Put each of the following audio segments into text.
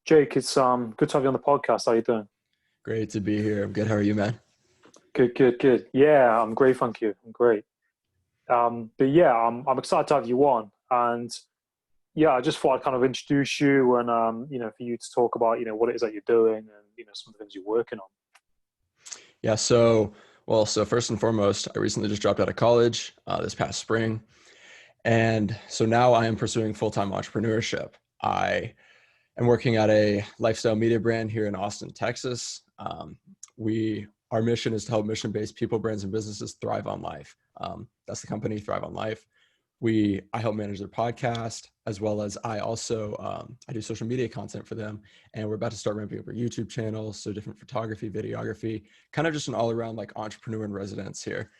Jake, it's good to have you on the podcast. How you doing? Great to be here. I'm good. How are you, man? Good, good, good. Yeah, I'm great, thank you. I'm great. But yeah, I'm excited to have you on, and yeah, I just thought I'd kind of introduce you and for you to talk about what it is that you're doing and some of the things you're working on. Yeah. So first and foremost, I recently just dropped out of college this past spring. And so now I am pursuing full-time entrepreneurship. I am working at a lifestyle media brand here in Austin, Texas. Our mission is to help mission-based people, brands, and businesses thrive on life. That's the company, Thrive on Life. I help manage their podcast, as well as I also I do social media content for them, and we're about to start ramping up our YouTube channel, so different photography, videography, kind of just an all-around like entrepreneur in residence here.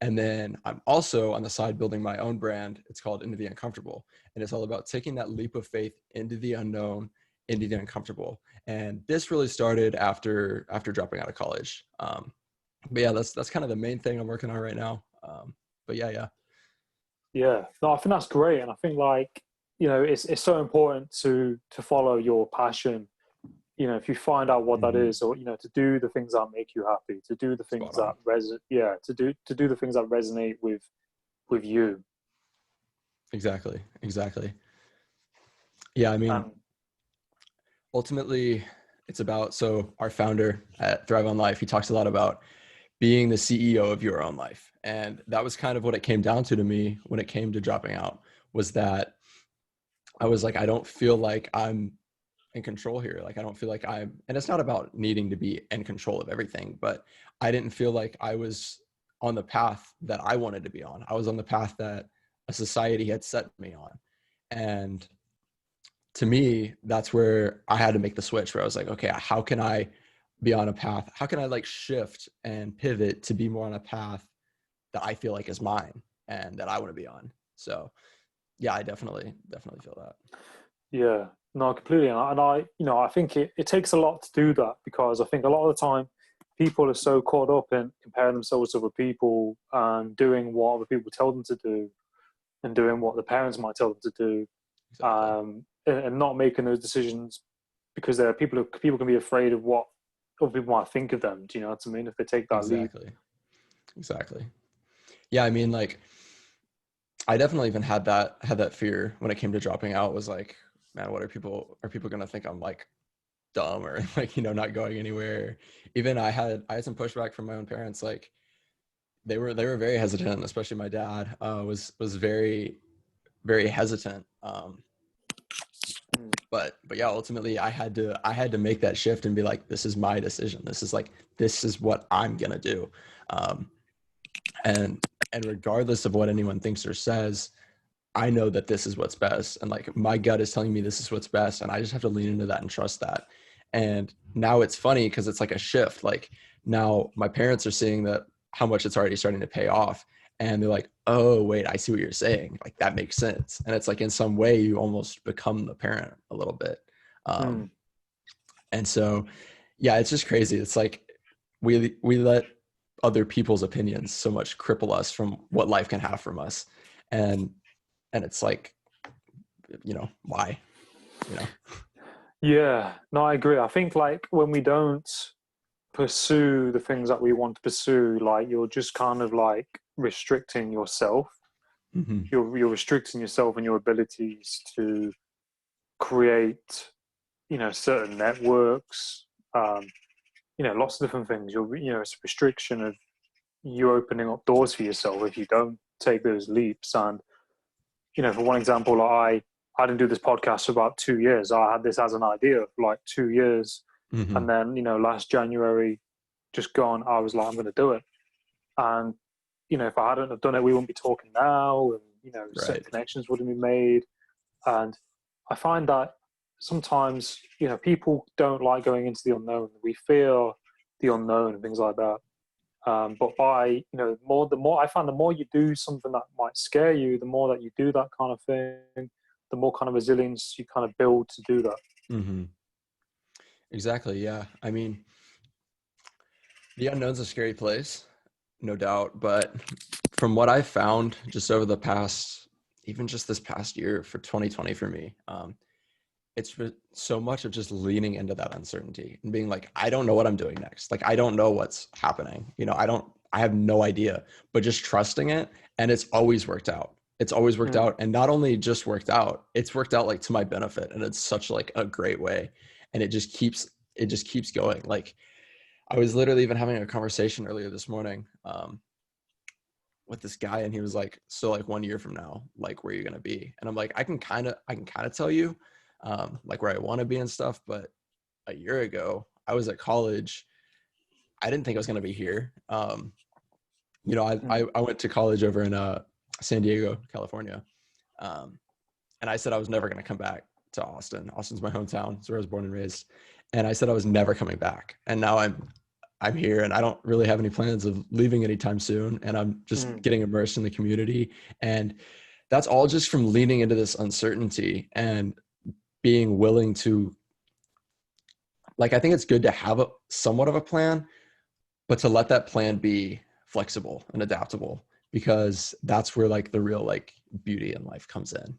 And then I'm also on the side building my own brand. It's called Into the Uncomfortable, and it's all about taking that leap of faith into the unknown, into the uncomfortable. And this really started after dropping out of college. But yeah, that's kind of the main thing I'm working on right now. But yeah. Yeah, no, I think that's great, and I think it's so important to follow your passion. If you find out what that Hmm. is, or to do the things that make you happy, to do the things Spot that on. to do the things that resonate with you. Exactly. Yeah, I mean, And ultimately, it's about, so our founder at Thrive on Life, he talks a lot about being the CEO of your own life. And that was kind of what it came down to me when it came to dropping out, was that I was like, I don't feel like I'm in control here. Like, I don't feel like and it's not about needing to be in control of everything, but I didn't feel like I was on the path that I wanted to be on. I was on the path that a society had set me on. And to me, that's where I had to make the switch, where I was like, okay, how can I be on a path? How can I like shift and pivot to be more on a path that I feel like is mine and that I want to be on? So yeah, I definitely feel that. yeah, no, completely. And I think it takes a lot to do that, because I think a lot of the time people are so caught up in comparing themselves to other people and doing what other people tell them to do and doing what the parents might tell them to do, Exactly. and not making those decisions because there are people can be afraid of what other people might think of them. Do you know what I mean? If they take that leap. Exactly. Exactly. Yeah. I mean, like, I definitely even had that fear when it came to dropping out. Was like, man, what are people going to think I'm like dumb or like, not going anywhere? Even I had some pushback from my own parents. Like, they were very hesitant, especially my dad was very, very hesitant. Mm. But yeah, ultimately I had to make that shift and be like, this is my decision. This is what I'm gonna do. Um, and and regardless of what anyone thinks or says, I know that this is what's best. And like, my gut is telling me this is what's best. And I just have to lean into that and trust that. And now it's funny because it's like a shift. Like, now my parents are seeing that how much it's already starting to pay off. And they're like, oh, wait, I see what you're saying. Like, that makes sense. And it's like, in some way, you almost become the parent a little bit. Mm. Um, and so, yeah, it's just crazy. It's like we let other people's opinions so much cripple us from what life can have from us. And it's like, why, you know Yeah, no, I agree. I think like when we don't pursue the things that we want to pursue, like you're just kind of like restricting yourself. hmm You're restricting yourself and your abilities to create, certain networks, lots of different things. It's a restriction of you opening up doors for yourself if you don't take those leaps. And for one example, I didn't do this podcast for about 2 years. I had this as an idea for like 2 years, and hmm then last January, just gone. I was like, I'm going to do it, and if I hadn't have done it, we wouldn't be talking now, and certain right. connections wouldn't be made. And I find that sometimes people don't like going into the unknown. We fear the unknown and things like that. But by the more I find, the more you do something that might scare you, the more that you do that kind of thing, the more kind of resilience you kind of build to do that. hmm exactly. Yeah, I mean, the unknown's a scary place, no doubt, but from what I found just over the past, even just this past year for 2020 for me, so much of just leaning into that uncertainty and being like, I don't know what I'm doing next. Like, I don't know what's happening. I have no idea, but just trusting it. And it's always worked out. It's always worked out. And not only just worked out, it's worked out like to my benefit. And it's such like a great way. And it just keeps going. Like, I was literally even having a conversation earlier this morning, with this guy, and he was like, so like 1 year from now, like, where are you going to be? And I'm like, I can kind of tell you, like where I want to be and stuff. But a year ago, I was at college. I didn't think I was going to be here. I went to college over in San Diego, California. And I said I was never going to come back to Austin. Austin's my hometown. It's where I was born and raised. And I said I was never coming back. And now I'm here, and I don't really have any plans of leaving anytime soon. And I'm just getting immersed in the community. And that's all just from leaning into this uncertainty and being willing to, like, I think it's good to have somewhat of a plan, but to let that plan be flexible and adaptable, because that's where like the real like beauty in life comes in,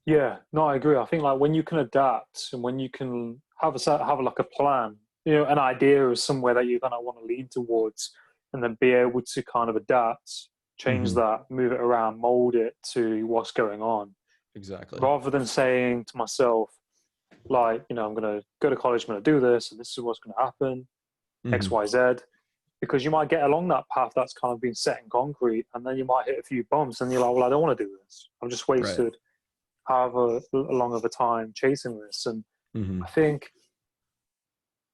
Yeah, no, I agree. I think like when you can adapt and when you can have like a plan, an idea of somewhere that you're gonna want to lean towards, and then be able to kind of adapt, change that, move it around, mold it to what's going on. Exactly. Rather than saying to myself, like, I'm gonna go to college, I'm gonna do this, and this is what's gonna happen, X, Y, Z. Because you might get along that path that's kind of been set in concrete, and then you might hit a few bumps, and you're like, well, I don't want to do this. I've just wasted however long of a time chasing this. And I think,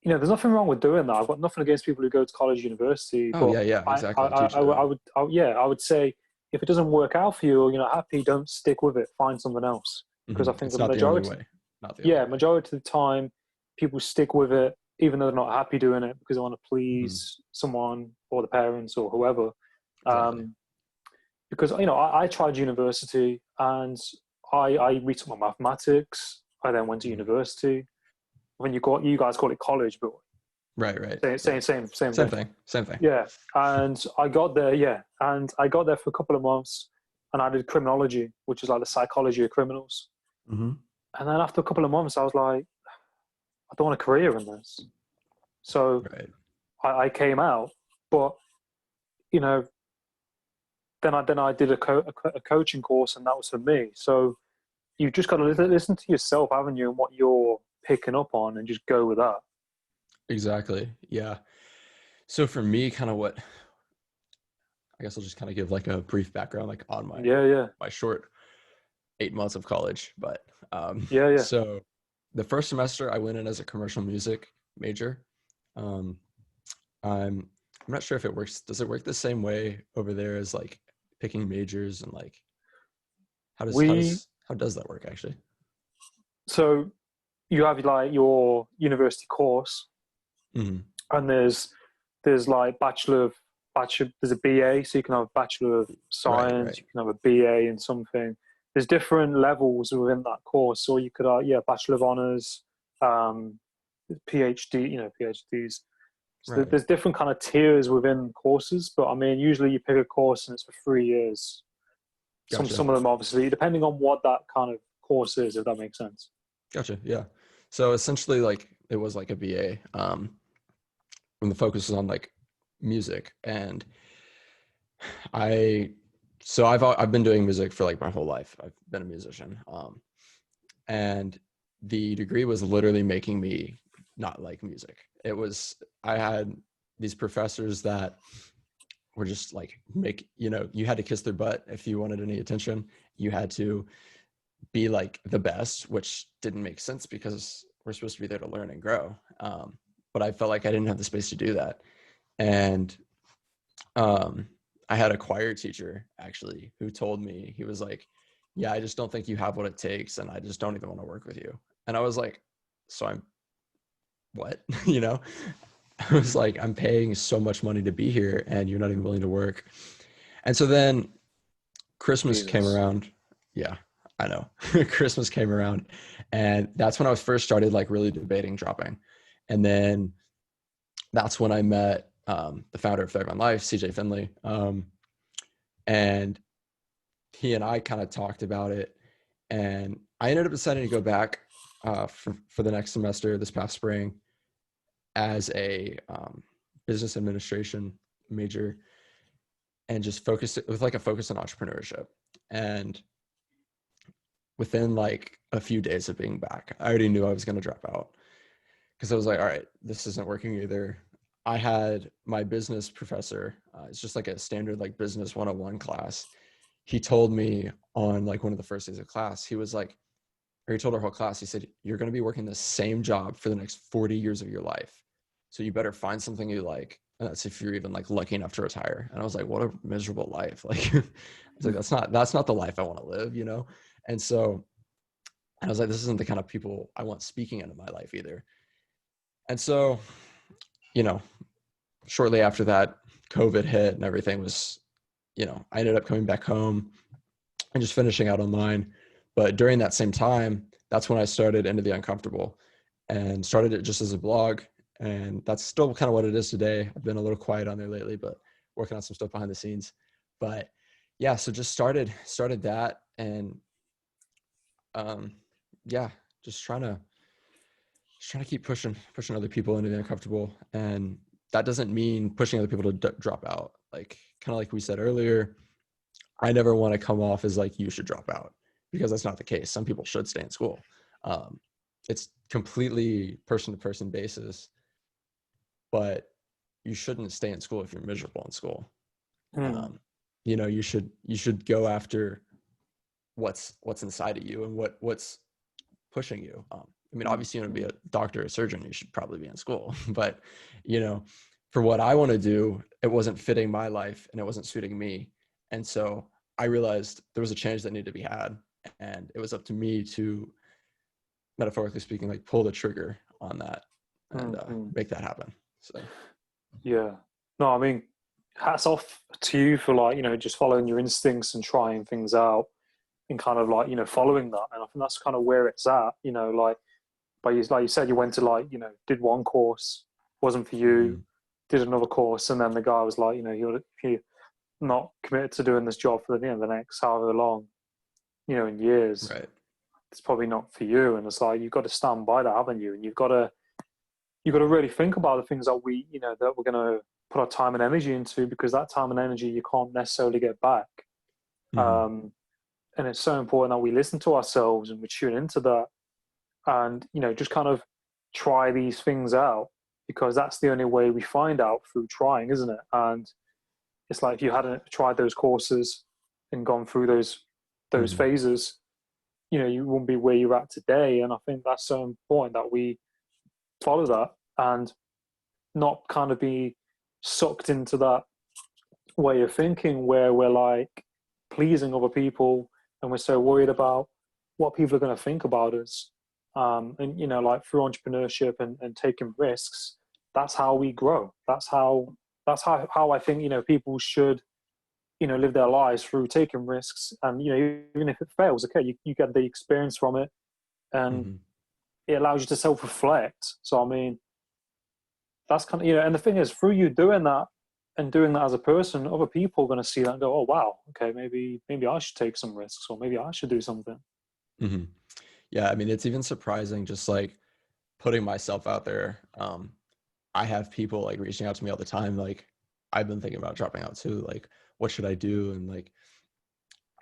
there's nothing wrong with doing that. I've got nothing against people who go to college, university. Oh, but yeah, exactly. I would say, if it doesn't work out for you, or you're not happy, don't stick with it. Find something else. Because I think it's the not majority, the only way. Not the only way. Majority of the time, people stick with it, even though they're not happy doing it, because they want to please someone or the parents or whoever. Exactly. Because I tried university, and I retook my mathematics. I then went to university. When you guys call it college, but right. Same thing. Yeah, and I got there. Yeah, and I got there for a couple of months, and I did criminology, which is like the psychology of criminals. And then after a couple of months, I was like, I don't want a career in this. So I came out, but then I did a coaching course, and that was for me. So you've just got to listen to yourself, haven't you, and what you're picking up on, and just go with that. Exactly. Yeah. So for me, kind of what, I guess I'll just kind of give like a brief background, like on my short 8 months of college. But so the first semester I went in as a commercial music major. I'm not sure if it works. Does it work the same way over there as like picking majors, and like how does that work actually? So you have like your university course, and there's like there's a BA, so you can have a Bachelor of Science, you can have a BA in something. There's different levels within that course, or you could Bachelor of Honors, PhD, PhDs. So there's different kind of tiers within courses, but I mean, usually you pick a course and it's for 3 years. Gotcha. Some of them, obviously, depending on what that kind of course is, if that makes sense. Gotcha. Yeah. So essentially, like, it was like a BA, when the focus is on like music, and I've been doing music for like my whole life. I've been a musician, and the degree was literally making me not like music. I had these professors that were just like, you had to kiss their butt if you wanted any attention. You had to be like the best, which didn't make sense because we're supposed to be there to learn and grow. But I felt like I didn't have the space to do that. And I had a choir teacher actually who told me, he was like, yeah, I just don't think you have what it takes, and I just don't even want to work with you. And I was like, so I'm what? I was like, I'm paying so much money to be here, and you're not even willing to work. And so then Christmas came around. Yeah, I know. Christmas came around, and that's when I was first started like really debating dropping. And then that's when I met the founder of Thrive on Life, CJ Finley. And he and I kind of talked about it, and I ended up deciding to go back for the next semester this past spring as a business administration major, and just focused with like a focus on entrepreneurship. And within like a few days of being back, I already knew I was going to drop out, because I was like, all right, this isn't working either. I had my business professor, it's just like a standard like business 101 class. He told me on like one of the first days of class, he was like, or he told our whole class, he said, you're going to be working the same job for the next 40 years of your life. So you better find something you like. And that's if you're even like lucky enough to retire. And I was like, what a miserable life. Like, I was like, that's not the life I want to live, you know? And so I was like, this isn't the kind of people I want speaking into my life either. And so, you know, shortly after that, COVID hit and everything was, you know, I ended up coming back home and just finishing out online. But during that same time, that's when I started Into the Uncomfortable, and started it just as a blog. And that's still kind of what it is today. I've been a little quiet on there lately, but working on some stuff behind the scenes. But yeah, so just started that, and yeah, just trying to keep pushing other people into the uncomfortable. And that doesn't mean pushing other people to drop out. Like, kind of like we said earlier, I never want to come off as like, you should drop out, because that's not the case. Some people should stay in school. It's completely person to person basis, but you shouldn't stay in school if you're miserable in school. You know, you should go after what's inside of you and what's pushing you. I mean, obviously you want to be a doctor or surgeon, you should probably be in school, but you know, for what I want to do, it wasn't fitting my life and it wasn't suiting me. And so I realized there was a change that needed to be had, and it was up to me to, metaphorically speaking, like pull the trigger on that and make that happen. So Yeah. No, I mean, hats off to you for, like, you know, just following your instincts and trying things out and kind of like, you know, following that. And I think that's kind of where it's at, you know, like, like you said, you went to, like, you know, did one course, wasn't for you, did another course, and then the guy was like, you know, you're not committed to doing this job for the, you know, the next however long, you know, in years. right. It's probably not for you. And it's like, you've got to stand by that, haven't you? And you've got to really think about the things that we, you know, that we're going to put our time and energy into, because that time and energy you can't necessarily get back. And it's so important that we listen to ourselves and we tune into that, and, you know, just kind of try these things out, because that's the only way we find out, through trying, isn't it? And it's like, if you hadn't tried those courses and gone through those phases, you know, you wouldn't be where you're at today. And I think that's so important that we follow that and not kind of be sucked into that way of thinking where we're like pleasing other people, and we're so worried about what people are going to think about us. And, you know, like, through entrepreneurship and taking risks, that's how we grow. That's how I think, you know, people should, you know, live their lives, through taking risks. And, you know, even if it fails, okay, you get the experience from it, and it allows you to self-reflect. So I mean, that's kind of, you know, and the thing is, through you doing that and doing that as a person, other people are going to see that and go, oh wow, okay, maybe I should take some risks, or maybe I should do something. Yeah, I mean, it's even surprising, just like putting myself out there. I have people like reaching out to me all the time, like, I've been thinking about dropping out too, like, what should I do? And like,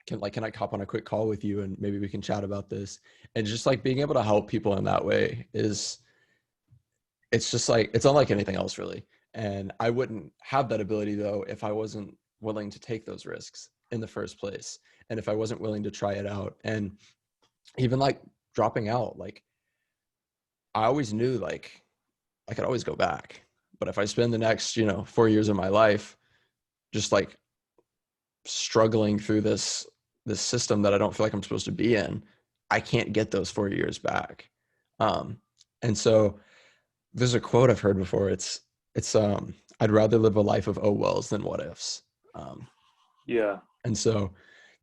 can I hop on a quick call with you and maybe we can chat about this? And just like being able to help people in that way it's just like, it's unlike anything else really. And I wouldn't have that ability though if I wasn't willing to take those risks in the first place, and if I wasn't willing to try it out. And even like dropping out, like, I always knew like I could always go back. But if I spend the next, you know, 4 years of my life just like struggling through this system that I don't feel like I'm supposed to be in, I can't get those 4 years back. And so there's a quote I've heard before. It's I'd rather live a life of oh wells than what ifs. Yeah. And so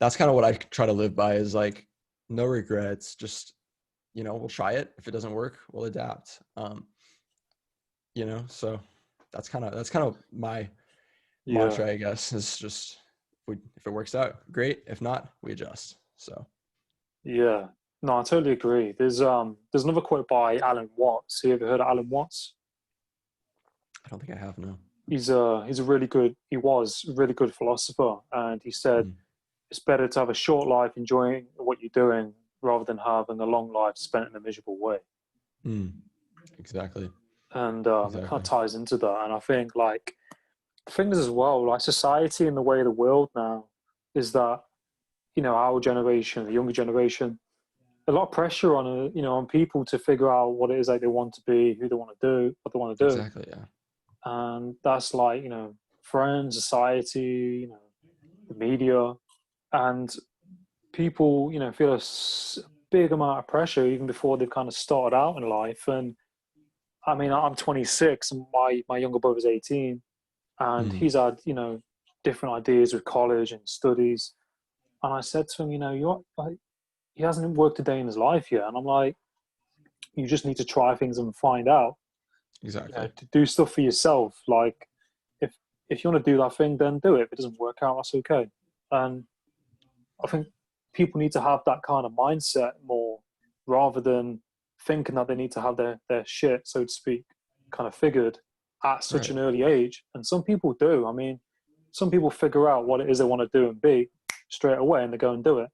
that's kind of what I try to live by, is like, no regrets. Just, you know, we'll try it. If it doesn't work, we'll adapt. You know, so that's kind of my mantra, I guess, is just, if it works out, great. If not, we adjust. So Yeah. No, I totally agree. There's another quote by Alan Watts. Have you ever heard of Alan Watts? I don't think I have, no. He's a really good he was a really good philosopher, and he said Mm, it's better to have a short life enjoying what you're doing rather than having a long life spent in a miserable way. mm, exactly. And it kind of Exactly. ties into that. And I think like things as well, like society and the way of the world now is that our generation, the younger generation, a lot of pressure on on people to figure out what it is that they want to be, who they want to do, what they want to do, Exactly. Yeah. and that's like friends, society, the media, and people feel a big amount of pressure even before they've kind of started out in life. And I mean, I'm 26, and my younger brother's 18, and Mm, he's had different ideas with college and studies. And I said to him, you're like, he hasn't worked a day in his life yet, and I'm like, you just need to try things and find out. exactly. To do stuff for yourself. Like, if if you want to do that thing, then do it. If it doesn't work out, that's okay. And I think people need to have that kind of mindset more, rather than thinking that they need to have their shit, so to speak, kind of figured at such Right. an early age. And some people do. I mean, some people figure out what it is they want to do and be straight away, and they go and do it.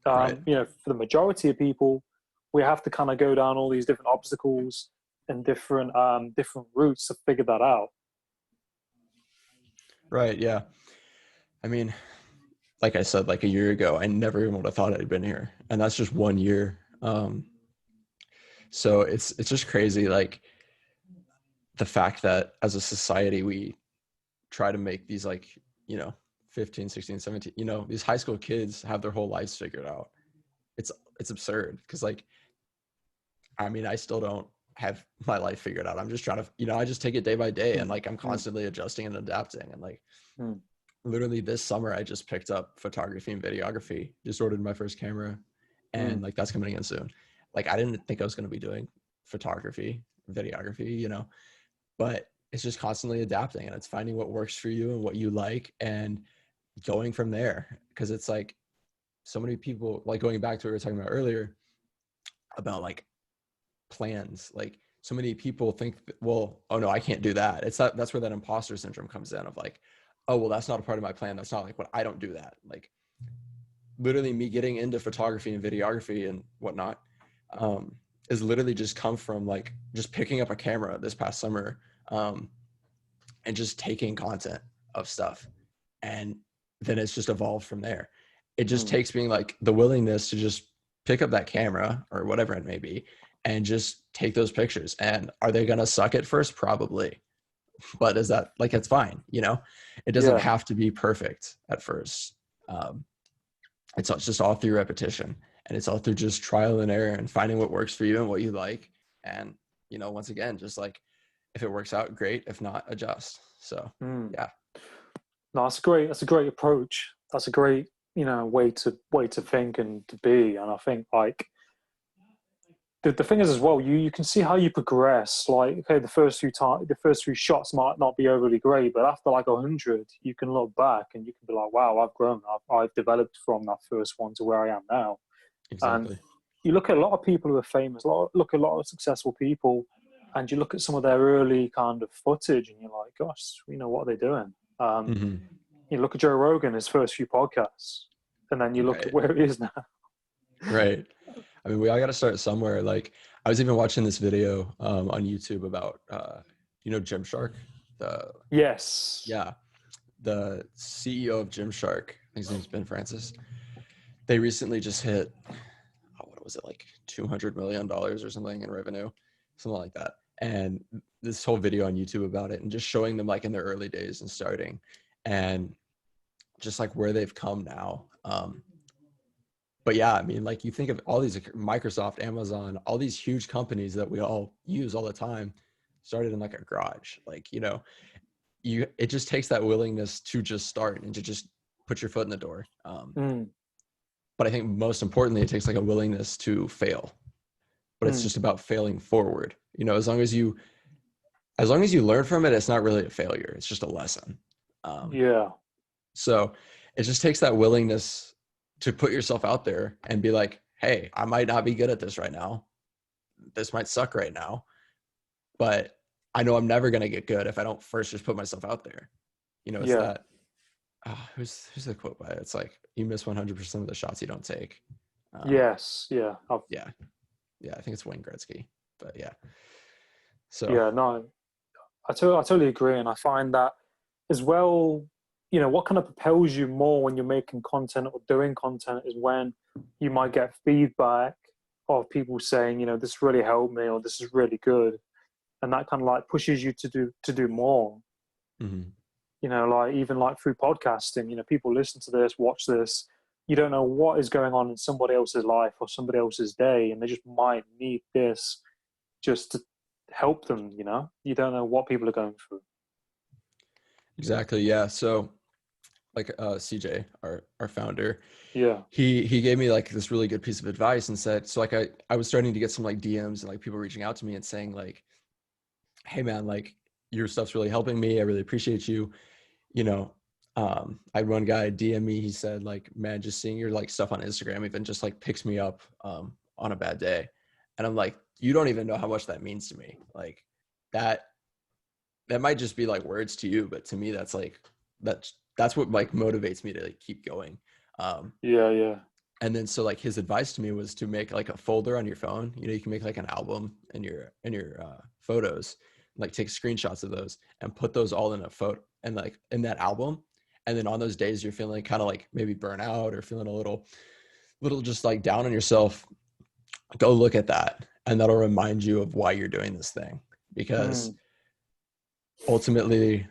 Right. For the majority of people, we have to kind of go down all these different obstacles and different routes to figure that out. Right. Yeah. I mean, like I said, like a year ago, I never even would have thought I'd been here, and that's just 1 year. So it's just crazy, like the fact that as a society we try to make these like, you know, 15, 16, 17, these high school kids have their whole lives figured out. It's it's absurd because like I mean, I still don't have my life figured out. I'm just trying to, I just take it day by day, and Mm, like I'm mm, constantly adjusting and adapting. And like mm, literally this summer, I just picked up photography and videography, just ordered my first camera, and mm, like that's coming in soon. Like I didn't think I was going to be doing photography, videography, but it's just constantly adapting, and it's finding what works for you and what you like and going from there. Cause it's like so many people, like going back to what we were talking about earlier about like plans, like so many people think, well, oh no, I can't do that. That's where that imposter syndrome comes in of like, oh, well, that's not a part of my plan. That's not like what I don't do that. Like literally me getting into photography and videography and whatnot um, is literally just come from like just picking up a camera this past summer um, and just taking content of stuff. And then it's just evolved from there. It just mm. takes being like the willingness to just pick up that camera or whatever it may be and just take those pictures. And are they going to suck at first? Probably. But is that like, it's fine. It doesn't Yeah. have to be perfect at first. Um, it's just all through repetition, and it's all through just trial and error and finding what works for you and what you like. And, once again, just like if it works out, great. If not, adjust. So Mm. yeah. No, that's great. That's a great approach. That's a great way to think and to be. And I think like the thing is as well, you can see how you progress. Like, okay, the first few shots might not be overly great, but after like 100, you can look back and you can be like, wow, I've grown. I've developed from that first one to where I am now. And Exactly. you look at a lot of people who are famous, look at a lot of successful people, and you look at some of their early kind of footage, and you're like, gosh, what are they doing? Hmm. You look at Joe Rogan, his first few podcasts, and then you look at Right. where he is now. Right. I mean, we all got to start somewhere. Like, I was even watching this video on YouTube about, Gymshark, the Yes. yeah, the CEO of Gymshark. I think his name's Ben Francis. They recently just hit, what was it, like $200 million or something in revenue, something like that. And this whole video on YouTube about it, and just showing them like in their early days and starting, and just like where they've come now. But yeah, I mean, like you think of all these, like Microsoft, Amazon, all these huge companies that we all use all the time started in like a garage. Like, it just takes that willingness to just start and to just put your foot in the door. Mm, But I think most importantly, it takes like a willingness to fail. But it's mm, just about failing forward. As long as you learn from it, it's not really a failure. It's just a lesson. Um, yeah. so it just takes that willingness to put yourself out there and be like, hey, I might not be good at this right now. This might suck right now, but I know I'm never going to get good if I don't first just put myself out there. It's Yeah. that, who's the quote by it? It's like, you miss 100% of the shots you don't take. Yes. Yeah. Yeah. Yeah. I think it's Wayne Gretzky, but yeah. So, Yeah. No, I totally agree. And I find that as well, what kind of propels you more when you're making content or doing content is when you might get feedback of people saying, this really helped me or this is really good. And that kind of like pushes you to do more. mhm. Like even like through podcasting, people listen to this, watch this. You don't know what is going on in somebody else's life or somebody else's day, and they just might need this just to help them. You don't know what people are going through. Exactly. Yeah. So like CJ, our founder, Yeah. he gave me like this really good piece of advice and said, so like I was starting to get some like DMs and like people reaching out to me and saying like, hey man, like your stuff's really helping me. I really appreciate you. You know, I had one guy DM me, he said like, man, just seeing your like stuff on Instagram even just like picks me up on a bad day. And I'm like, you don't even know how much that means to me. Like that might just be like words to you, but to me that's like that's what like motivates me to like keep going. Um Yeah. Yeah. and then so like his advice to me was to make like a folder on your phone. You can make like an album in your photos, like take screenshots of those and put those all in a photo and like in that album. And then on those days you're feeling kind of like maybe burnout or feeling a little just like down on yourself, go look at that and that'll remind you of why you're doing this thing. Because Mm, ultimately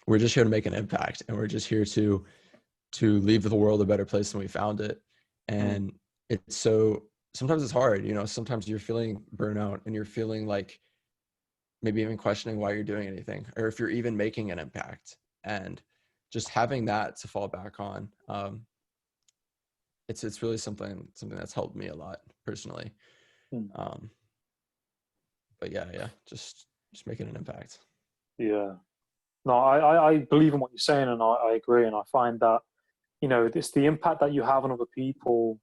we're just here to make an impact, and we're just here to leave the world a better place than we found it. mm, And it's so sometimes it's hard, sometimes you're feeling burnout and you're feeling like maybe even questioning why you're doing anything or if you're even making an impact. And just having that to fall back on, it's really something that's helped me a lot personally. mm. um but yeah, just making an impact. Yeah. No, I believe in what you're saying, and I agree, and I find that it's the impact that you have on other people,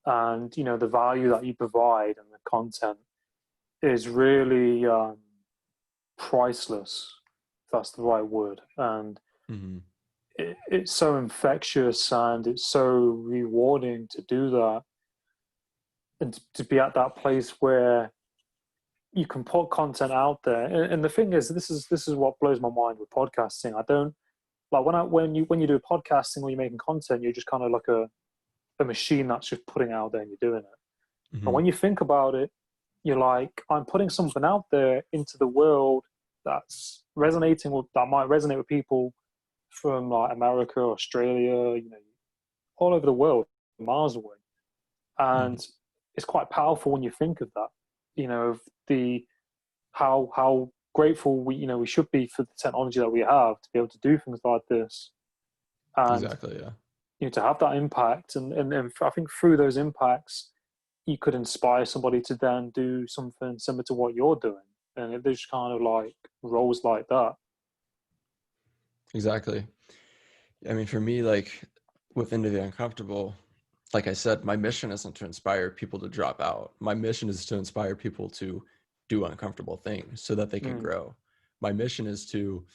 and the value that you provide and the content is really priceless. If that's the right word, and Hmm. it's so infectious and it's so rewarding to do that, and to be at that place where you can put content out there. And the thing is, this is what blows my mind with podcasting. I don't like when you do podcasting or you're making content, you're just kind of like a machine that's just putting it out there and you're doing it. And Hmm. when you think about it, you're like, I'm putting something out there into the world that's resonating with that might resonate with people from like America, Australia, all over the world, miles away. Hmm. And it's quite powerful when you think of that, of the how grateful we should be for the technology that we have to be able to do things like this, and Exactly, yeah. to have that impact, and I think through those impacts you could inspire somebody to then do something similar to what you're doing, and it just kind of like rolls like that. Exactly. I mean, for me, like with Into the Uncomfortable, like I said, my mission isn't to inspire people to drop out. My mission is to inspire people to do uncomfortable things so that they can Mm, grow. My mission is to,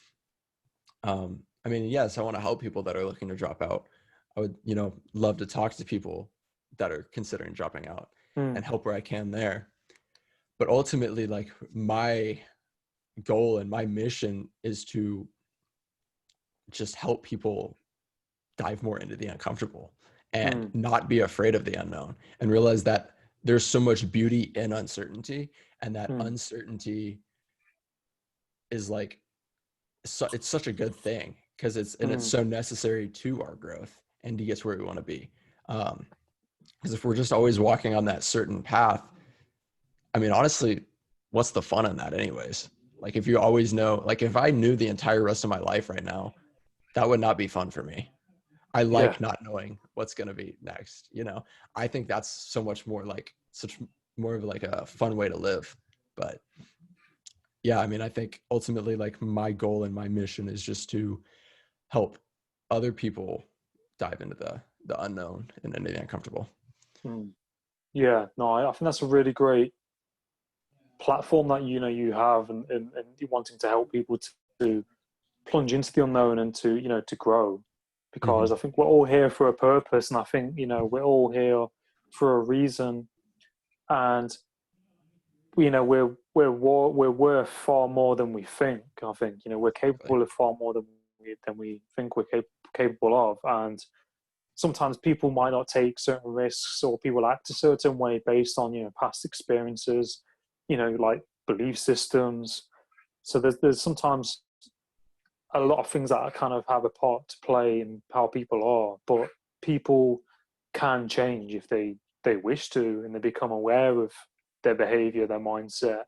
I mean, yes, I want to help people that are looking to drop out. I would, love to talk to people that are considering dropping out and mm, help where I can there. But ultimately, like my goal and my mission is to just help people dive more into the uncomfortable and mm, not be afraid of the unknown and realize that there's so much beauty in uncertainty, and that mm, uncertainty is like it's such a good thing because it's mm, so necessary to our growth and to get to where we want to be. Because if we're just always walking on that certain path, I mean, honestly, what's the fun in that anyways? Like if you always know, like if I knew the entire rest of my life right now, that would not be fun for me. I yeah, like not knowing what's going to be next. I think that's so much more like such more of like a fun way to live. But yeah, I mean, I think ultimately like my goal and my mission is just to help other people dive into the unknown and into the uncomfortable. mm. Yeah, no, I think that's a really great platform that you have, and you wanting to help people to plunge into the unknown and to grow, because Hmm. I think we're all here for a purpose, and I think we're all here for a reason, and we're worth far more than we think. I think we're Exactly. capable of far more than we think we're capable of, and sometimes people might not take certain risks, or people act a certain way based on past experiences, like belief systems. So there's sometimes a lot of things that kind of have a part to play in how people are, but people can change if they wish to, and they become aware of their behavior, their mindset,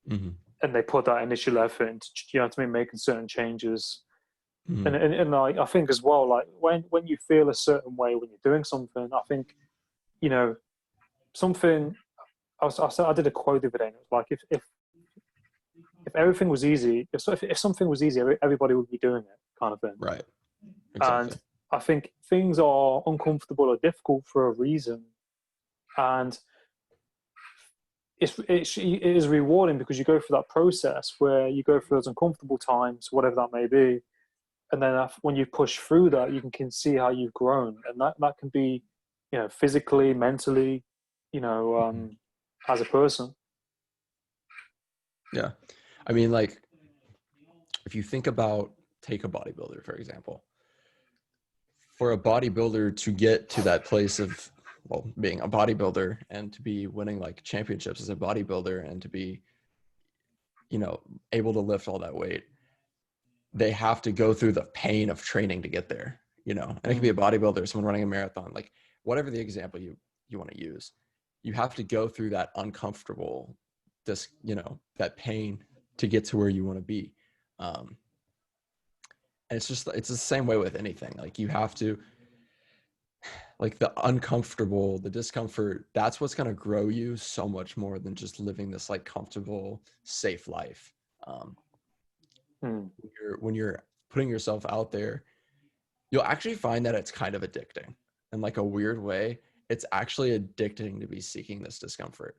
Hmm. and they put that initial effort into what I mean, making certain changes. And Hmm. and, and I think as well, like when you feel a certain way when you're doing something, I think you know something. I did a quote the other day. And it was like if everything was easy, if something was easy, everybody would be doing it, kind of thing. Right. Exactly. And I think things are uncomfortable or difficult for a reason, and it is rewarding because you go through that process where you go through those uncomfortable times, whatever that may be, and then when you push through that, you can see how you've grown, and that can be, physically, mentally, you know, Mhm. um, as a person. Yeah. I mean, like, if you think about, take a bodybuilder, for example, for a bodybuilder to get to that place of, well, being a bodybuilder and to be winning like championships as a bodybuilder and to be, able to lift all that weight, they have to go through the pain of training to get there, and it could be Mm, a bodybuilder, someone running a marathon, like whatever the example you want to use, you have to go through that uncomfortable, that pain to get to where you want to be. Um, and it's the same way with anything. Like you have to, like the uncomfortable, the discomfort, that's what's going to grow you so much more than just living this like comfortable, safe life. Um, mm, when you're putting yourself out there, you'll actually find that it's kind of addicting in like a weird way. It's actually addicting to be seeking this discomfort.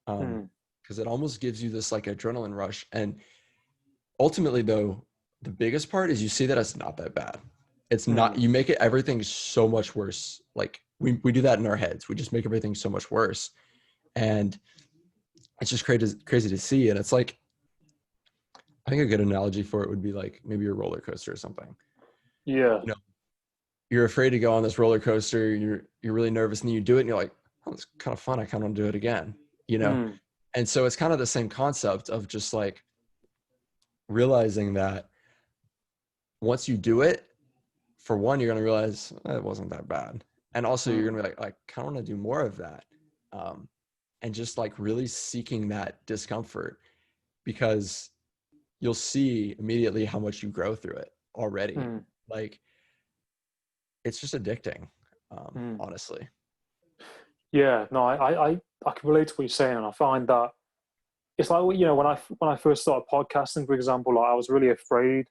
mm, Because it almost gives you this like adrenaline rush. And ultimately though, the biggest part is you see that it's not that bad. It's not, mm. you make it everything so much worse. Like we do that in our heads. We just make everything so much worse. And it's just crazy to see. And it's like, I think a good analogy for it would be like maybe a roller coaster or something. Yeah. You know, you're afraid to go on this roller coaster, you're really nervous, and then you do it and you're like, oh, it's kind of fun. I kind of want to do it again, you know? Mm, And so it's kind of the same concept of just like realizing that once you do it, for one, you're going to realize it wasn't that bad. And also you're mm, going to be like, I kind of want to do more of that. Um, and just like really seeking that discomfort, because you'll see immediately how much you grow through it already. mm, Like it's just addicting, mm. honestly. Yeah. No, I can relate to what you're saying, and I find that it's like when I first started podcasting, for example, like I was really afraid.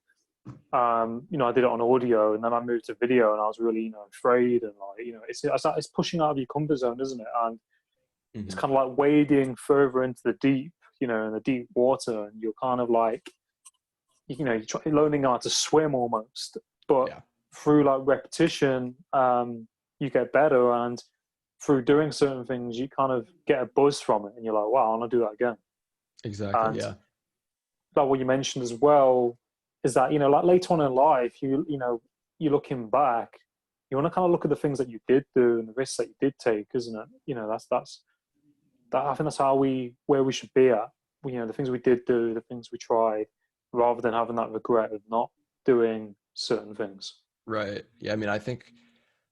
I did it on audio, and then I moved to video, and I was really afraid, and like it's pushing out of your comfort zone, isn't it? And it's Hmm. kind of like wading further into the deep, in the deep water, and you're kind of like you're learning how to swim almost, but Yeah, through like repetition, you get better, and through doing certain things, you kind of get a buzz from it, and you're like, wow, I want to do that again. exactly. And Yeah. like what you mentioned as well is that like later on in life, you're looking back, you want to kind of look at the things that you did do and the risks that you did take, isn't it? That's that. I think that's where we should be at. The things we did do, the things we tried, rather than having that regret of not doing certain things. Right. Yeah. I mean, I think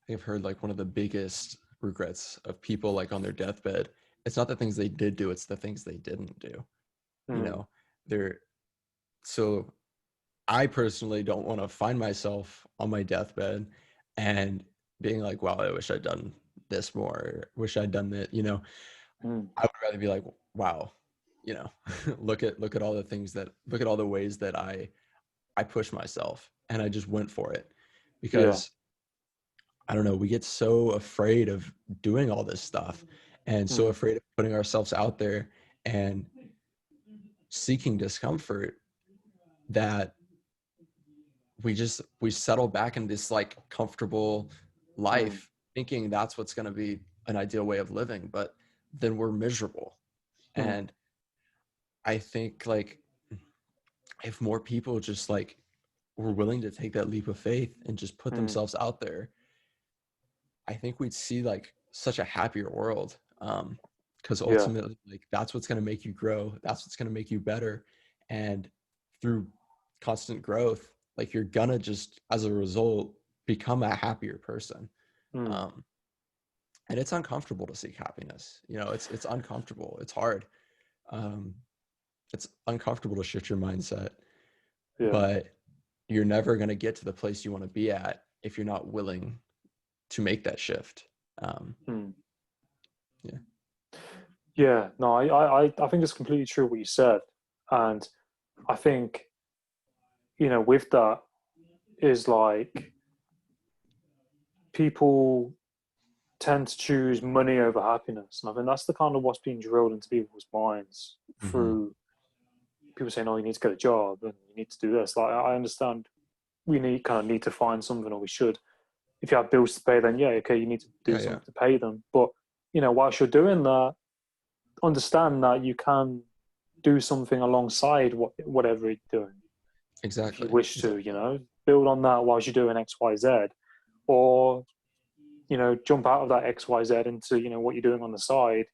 I've heard like one of the biggest regrets of people like on their deathbed. It's not the things they did do, it's the things they didn't do. You Mm, know, they're so I personally don't want to find myself on my deathbed and being like, wow, I wish I'd done this more, or wish I'd done that, mm, I would rather be like, wow, look at all the things look at all the ways that I pushed myself and I just went for it. yeah. Because I don't know, we get so afraid of doing all this stuff. and so afraid of putting ourselves out there and seeking discomfort that we settle back in this like comfortable life thinking that's what's going to be an ideal way of living, but then we're miserable. And I think like if more people just like were willing to take that leap of faith and just put themselves out there, I think we'd see like such a happier world. Because ultimately, like that's what's going to make you grow. That's what's going to make you better. And through constant growth, like you're gonna just, as a result, become a happier person. And it's uncomfortable to seek happiness. You know, it's uncomfortable. It's hard. It's uncomfortable to shift your mindset, but you're never going to get to the place you want to be at if you're not willing to make that shift. No, I think it's completely true what you said. And I think, you know, with that is like people tend to choose money over happiness. And I think that's the kind of what's being drilled into people's minds through people saying, oh, you need to get a job and you need to do this. Like, I understand we need to find something, or we should. If you have bills to pay, then okay, you need to do something to pay them. But, you know, whilst you're doing that, understand that you can do something alongside whatever you're doing. Exactly. If you wish to, you know, build on that whilst you're doing X, Y, Z, or, you know, jump out of that X, Y, Z into, you know, what you're doing on the side.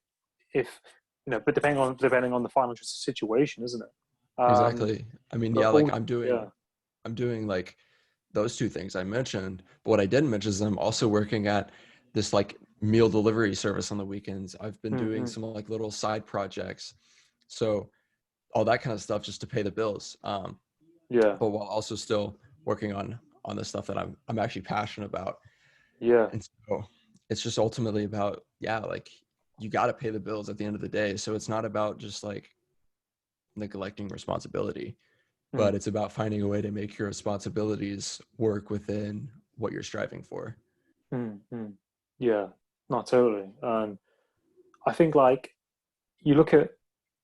If, you know, but depending on the financial situation, isn't it? Exactly. I mean, like I'm doing like those two things I mentioned, but what I didn't mention is I'm also working at this like meal delivery service on the weekends. I've been doing some like little side projects. So all that kind of stuff just to pay the bills. But while also still working on the stuff that I'm actually passionate about. And so it's just ultimately about, like you got to pay the bills at the end of the day. So it's not about just like neglecting responsibility, but it's about finding a way to make your responsibilities work within what you're striving for. Yeah, not totally. And I think like you look at,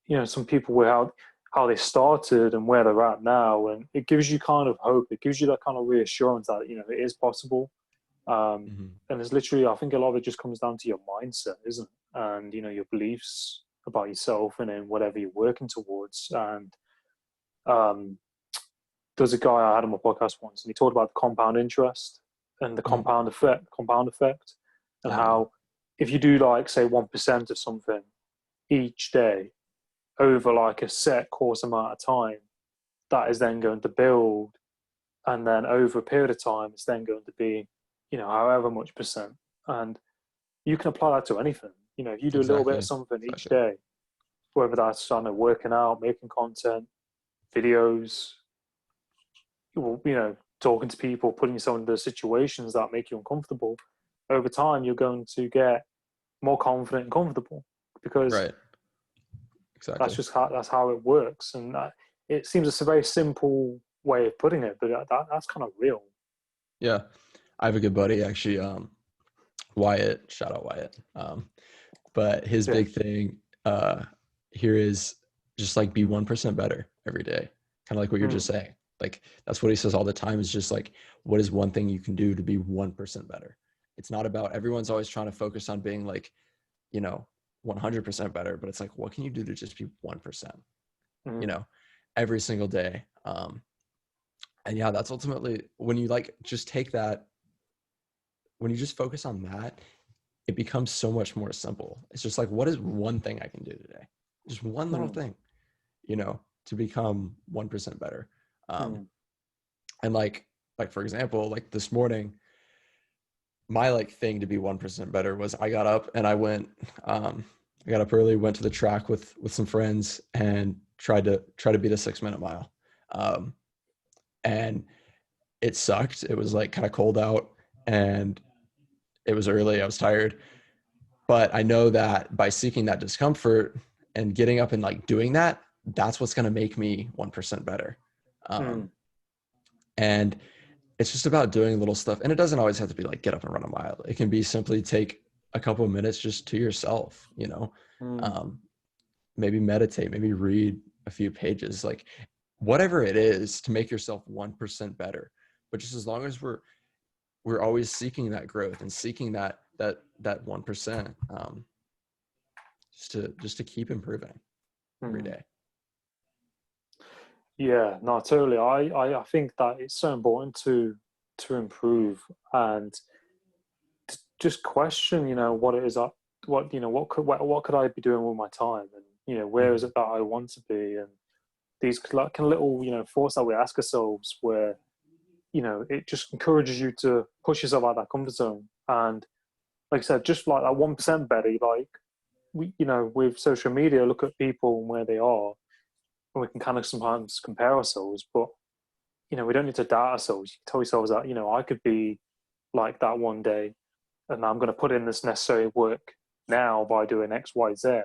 you know, some people where how they started and where they're at now, and it gives you kind of hope. It gives you that kind of reassurance that, you know, it is possible. And it's literally, I think a lot of it just comes down to your mindset, isn't it? And, you know, your beliefs about yourself and then whatever you're working towards. And there's a guy I had on my podcast once, and he talked about the compound interest and the compound effect, and how if you do like say 1% of something each day over like a set course amount of time, that is then going to build, and then over a period of time, it's then going to be, you know, however much percent. And you can apply that to anything. You know, if you do a little bit of something each day, whether that's working out, making content, videos, you know, talking to people, putting yourself into situations that make you uncomfortable, over time you're going to get more confident and comfortable, because that's how it works. And it seems a very simple way of putting it, but that's kind of real. Yeah, I have a good buddy actually, Wyatt. Shout out Wyatt. But his big thing here is just like be 1% better every day. Kind of like what you're just saying. Like that's what he says all the time, is just like, what is one thing you can do to be 1% better? It's not about, everyone's always trying to focus on being like, you know, 100% better, but it's like, what can you do to just be 1%, you know, every single day? And that's ultimately when you like, just take that, when you just focus on that, it becomes so much more simple. It's just like, what is one thing I can do today? Just one little thing, you know, to become 1% better. And like, for example, like this morning, my like thing to be 1% better was I got up and I got up early, went to the track with some friends and tried to beat a 6-minute mile. And it sucked. It was like kind of cold out and it was early. I was tired, but I know that by seeking that discomfort and getting up and like doing that, that's what's going to make me 1% better. And it's just about doing little stuff. And it doesn't always have to be like get up and run a mile. It can be simply take a couple of minutes just to yourself, you know, Mm. um, maybe meditate, maybe read a few pages, like whatever it is to make yourself 1% better. But just as long as we're always seeking that growth and seeking that 1%, just to keep improving every Mm. day. Yeah, no, totally. I think that it's so important to improve and just question, what it is what what could I be doing with my time, and where is Mhm. it that I want to be, and these like kind of little thoughts that we ask ourselves, where it just encourages you to push yourself out of that comfort zone. And like I said, just like that 1% better, like we with social media, look at people and where they are, and we can kind of sometimes compare ourselves, but we don't need to doubt ourselves. You can tell yourselves that I could be like that one day, and I'm going to put in this necessary work now by doing X, Y, Z,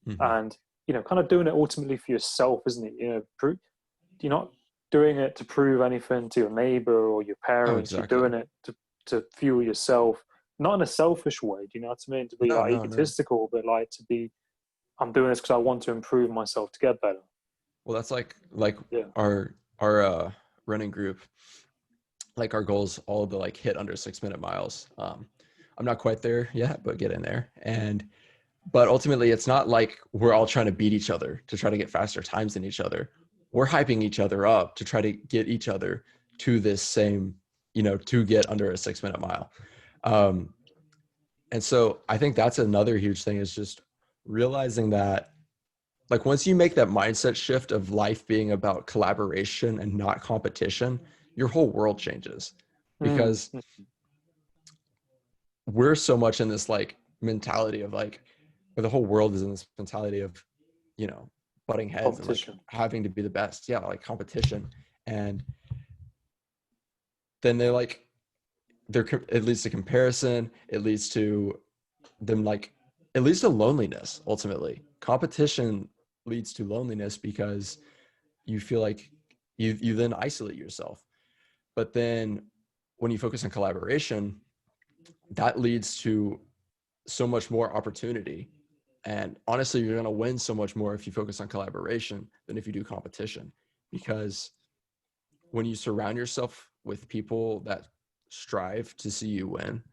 Mhm. and kind of doing it ultimately for yourself, isn't it? You're not doing it to prove anything to your neighbor or your Oh, parents. You're exactly. doing it to fuel yourself, not in a selfish way. Do you know what I mean? To be No, like no, no. egotistical, but like to be, I'm doing this because I want to improve myself to get better. Well, that's like Yeah. our running group, like our goals all to like hit under 6 minute miles. I'm not quite there yet, but get in there. But ultimately it's not like we're all trying to beat each other to try to get faster times than each other. We're hyping each other up to try to get each other to this same, to get under a 6 minute mile. Um, and so I think that's another huge thing, is just realizing that, like, once you make that mindset shift of life being about collaboration and not competition, your whole world changes, Mm, because we're so much in this like mentality of like, or the whole world is in this mentality of, you know, butting heads and like competition. having to be the best. Yeah, like competition. And then they like, it leads to comparison. It leads to them like, it leads to loneliness. Ultimately, competition leads to loneliness because you feel like you then isolate yourself. But then when you focus on collaboration, that leads to so much more opportunity. And honestly, you're going to win so much more if you focus on collaboration than if you do competition. Because when you surround yourself with people that strive to see you win,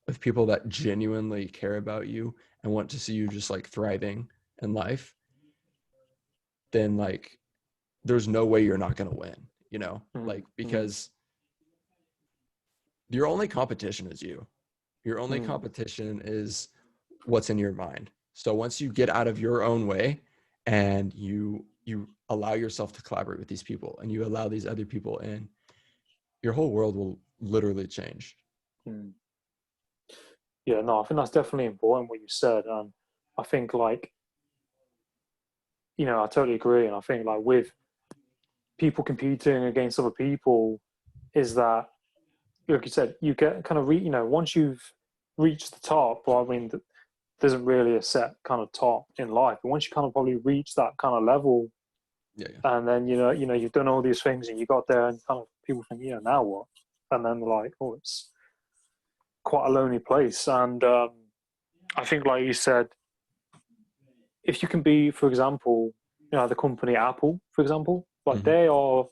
with people that genuinely care about you and want to see you just like thriving in life, then like there's no way you're not going to win, Mm, like, mm, because your only competition is you. Your only mm. competition is what's in your mind. So once you get out of your own way and you allow yourself to collaborate with these people and you allow these other people in, your whole world will literally change. Mm. Yeah, no, I think that's definitely important what you said. I think like, I totally agree. And I think like with people competing against other people, is that, like you said, you get kind of, once you've reached the top, well, I mean, there isn't really a set kind of top in life. But once you kind of probably reach that kind of level, Yeah, yeah. and then, you've done all these things and you got there and kind of people think, now what? And then they're like, oh, it's quite a lonely place. And I think, like you said, if you can be, for example, the company Apple, for example, like Mm-hmm. they are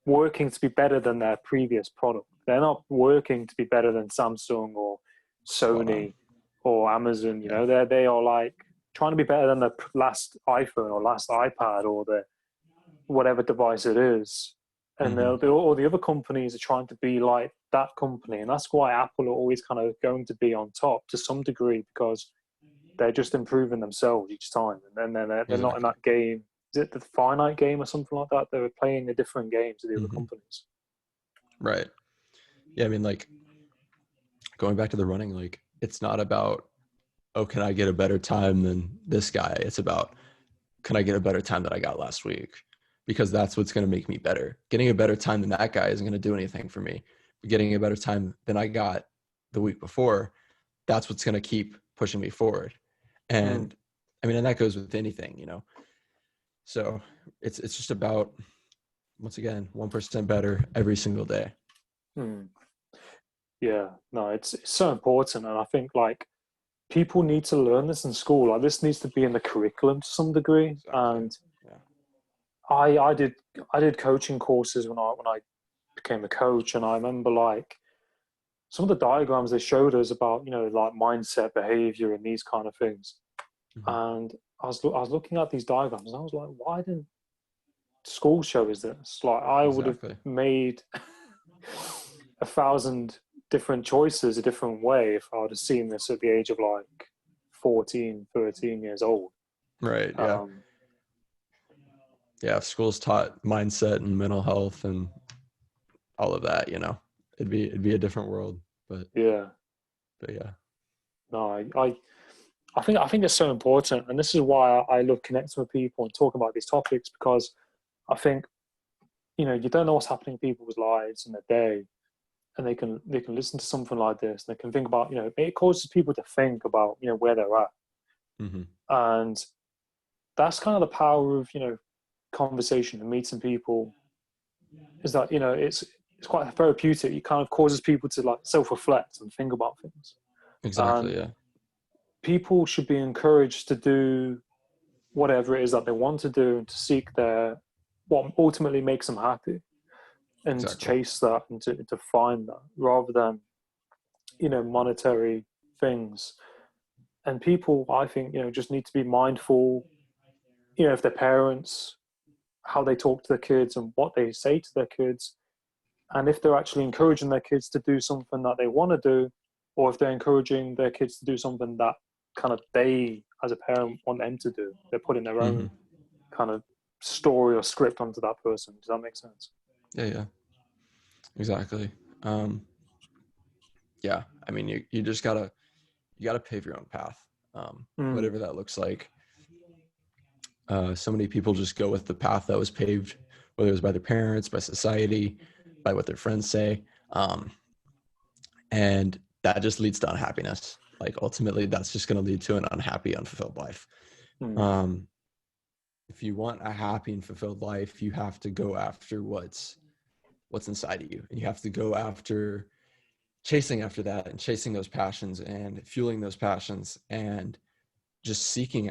working to be better than their previous product. They're not working to be better than Samsung or Spot on. Sony or Amazon. Yeah. They are like trying to be better than the last iPhone or last iPad or the whatever device it is. And Mm-hmm. all the other companies are trying to be like that company, and that's why Apple are always kind of going to be on top to some degree, because they're just improving themselves each time, and then they're not in Exactly. that game. Is it the finite game or something like that? They're playing a different game to the other Mm-hmm. companies. Right. Yeah, I mean, like, going back to the running, like, it's not about, oh, can I get a better time than this guy? It's about, can I get a better time that I got last week? Because that's what's going to make me better. Getting a better time than that guy isn't going to do anything for me. But getting a better time than I got the week before, that's what's going to keep pushing me forward. Mm, And I mean, and that goes with anything, So it's just about, once again, 1% better every single day. mm. Yeah, no, it's so important, and I think like people need to learn this in school. Like, this needs to be in the curriculum to some degree. Exactly. And Yeah. I did coaching courses when I became a coach, and I remember like some of the diagrams they showed us about, like mindset, behavior, and these kind of things. Hmm. And I was looking at these diagrams, and I was like, why didn't school show us this? Like, I would have Exactly. made 1,000 different choices a different way if I would have seen this at the age of like 14, 13 years old. Right. Yeah. Um, Yeah. If schools taught mindset and mental health and all of that, it'd be a different world. But yeah, yeah. no, I think it's so important, and this is why I love connecting with people and talking about these topics, because I think you don't know what's happening in people's lives in their day, and they can listen to something like this, and they can think about, it causes people to think about where they're at, Hmm. and that's kind of the power of conversation and meeting people, is that it's quite therapeutic. It kind of causes people to like self-reflect and think about things, Exactly. and Yeah. people should be encouraged to do whatever it is that they want to do, and to seek what ultimately makes them happy, and to Exactly. chase that, and to find that, rather than monetary things. And people, I think, just need to be mindful, if their parents, how they talk to their kids and what they say to their kids, and if they're actually encouraging their kids to do something that they want to do, or if they're encouraging their kids to do something that kind of they as a parent want them to do. They're putting their Hmm. own kind of story or script onto that person. Does that make sense? Yeah. Yeah. Exactly. Um, yeah. I mean, you just you gotta pave your own path, Mm, whatever that looks like. So many people just go with the path that was paved, whether it was by their parents, by society, by what their friends say, um, and that just leads to unhappiness. Like ultimately, that's just going to lead to an unhappy, unfulfilled life. mm, Um, if you want a happy and fulfilled life, you have to go after what's inside of you, and you have to go after chasing after that, and chasing those passions, and fueling those passions, and just seeking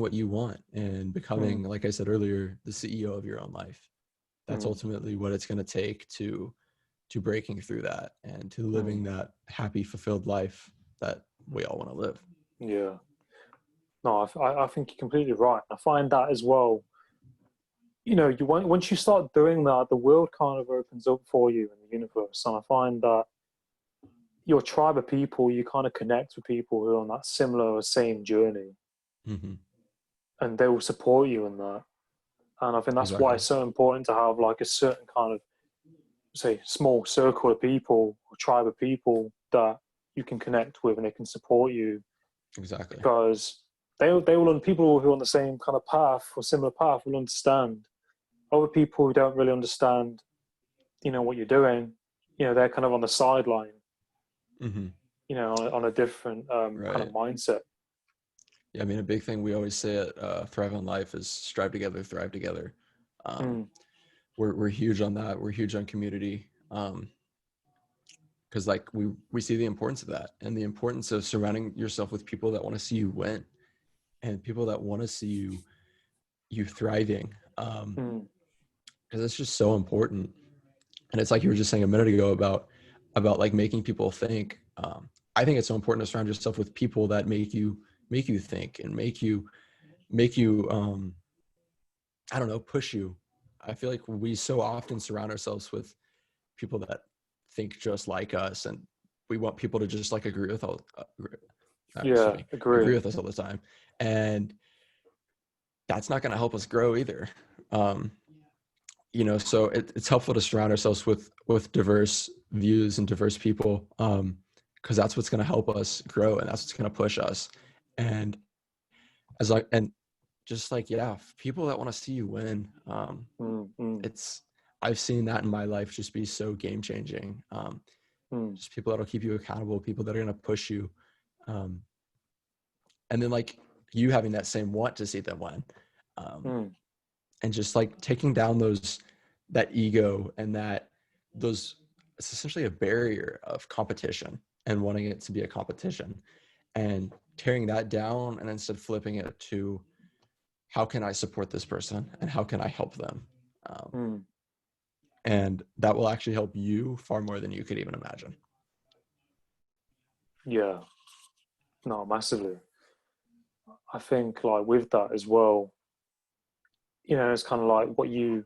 what you want, and becoming, mm, like I said earlier, the CEO of your own life. That's mm, ultimately what it's going to take to breaking through that and to mm. living that happy, fulfilled life that we all want to live. Yeah. No, I think you're completely right. I find that as well. Once you start doing that, the world kind of opens up for you in the universe. And I find that your tribe of people, you kind of connect with people who are on that similar or same journey, Hmm. and they will support you in that. And I think that's why Exactly. it's so important to have like a certain kind of, say, small circle of people or tribe of people that you can connect with, and they can support you, Exactly. because they will, people who are on the same kind of path or similar path will understand. Other people who don't really understand, what you're doing, they're kind of on the sideline, Hmm. on a different kind of Right. mindset. Yeah. I mean, a big thing we always say at Thrive on Life is strive together, thrive together. Um, Mm, we're huge on that. We're huge on community. Because like we see the importance of that, and the importance of surrounding yourself with people that want to see you win, and people that want to see you thriving. mm, Because it's just so important. And it's like you were just saying a minute ago about like making people think. I think it's so important to surround yourself with people that make you think, and make you I don't know, push you. I feel like we so often surround ourselves with people that think just like us, and we want people to just like excuse yeah, me, agree agree. with us all the time, and that's not going to help us grow either. um, so it's helpful to surround ourselves with diverse views and diverse people, because that's what's going to help us grow, and that's what's going to push us. And and just like, yeah, people that want to see you win, Mm, mm, it's I've seen that in my life just be so game changing. mm, Just people that'll keep you accountable, people that are going to push you, um, and then like you having that same want to see them win, um, mm, and just like taking down that ego, and those, it's essentially a barrier of competition. and wanting it to be a competition, and tearing that down and instead flipping it to how can I support this person and how can I help them? Mm. And that will actually help you far more than you could even imagine. Yeah, no, massively. I think like with that as well, it's kind of like what you